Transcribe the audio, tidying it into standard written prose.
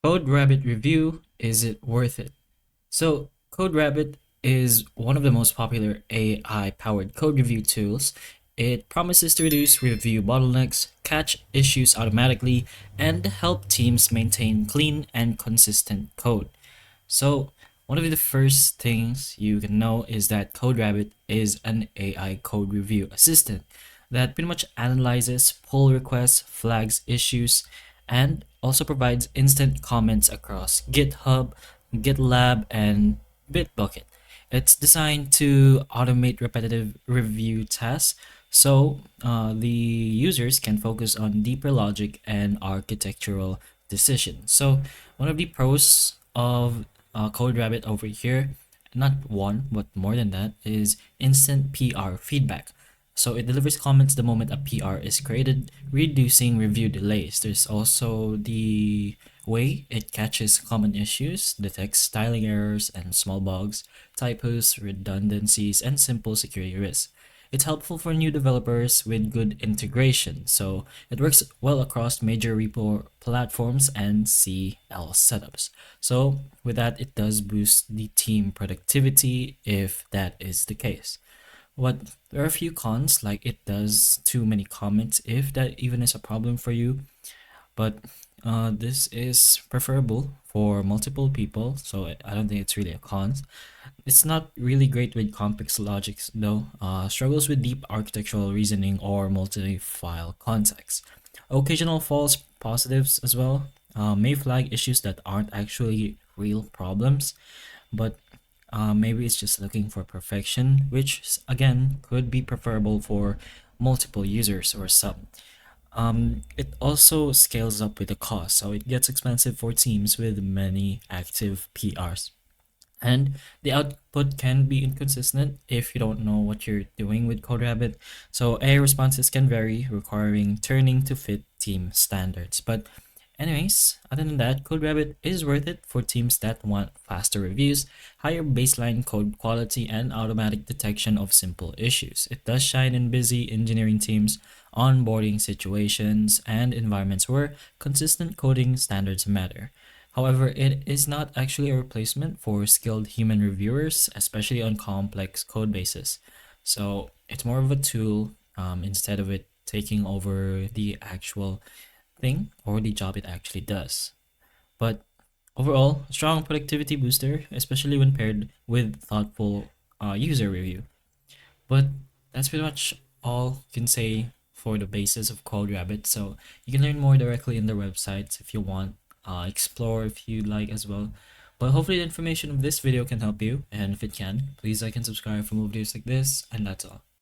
Coderabbit review, is it worth it? So, Coderabbit is one of the most popular AI powered code review tools. It promises to reduce review bottlenecks, catch issues automatically, and help teams maintain clean and consistent code. So, one of the first things you can know is that Coderabbit is an AI code review assistant that pretty much analyzes pull requests, flags issues, and also provides instant comments across GitHub, GitLab, and Bitbucket. It's designed to automate repetitive review tasks so the users can focus on deeper logic and architectural decisions. So, one of the pros of CodeRabbit over here, not one, but more than that, is instant PR feedback. So it delivers comments the moment a PR is created, reducing review delays. There's also the way it catches common issues, detects styling errors and small bugs, typos, redundancies, and simple security risks. It's helpful for new developers with good integration, so it works well across major repo platforms and CL setups. So with that, it does boost the team productivity if that is the case. What there are a few cons, like it does too many comments if that even is a problem for you, but this is preferable for multiple people, so I don't think it's really a con. It's not really great with complex logics though, struggles with deep architectural reasoning or multi-file context. Occasional false positives as well may flag issues that aren't actually real problems, but maybe it's just looking for perfection, which again could be preferable for multiple users or some. It also scales up with the cost, so it gets expensive for teams with many active PRs. And the output can be inconsistent if you don't know what you're doing with Coderabbit. So AI responses can vary, requiring turning to fit team standards. But anyways, other than that, Coderabbit is worth it for teams that want faster reviews, higher baseline code quality, and automatic detection of simple issues. It does shine in busy engineering teams, onboarding situations, and environments where consistent coding standards matter. However, it is not actually a replacement for skilled human reviewers, especially on complex code bases. So it's more of a tool instead of it taking over the actual thing or the job it actually does. But overall, strong productivity booster, especially when paired with thoughtful user review. But that's pretty much all you can say for the basis of Coderabbit. So you can learn more directly in their websites if you want, explore if you like as well. But hopefully the information of this video can help you, and if it can, please like and subscribe for more videos like this, and that's all.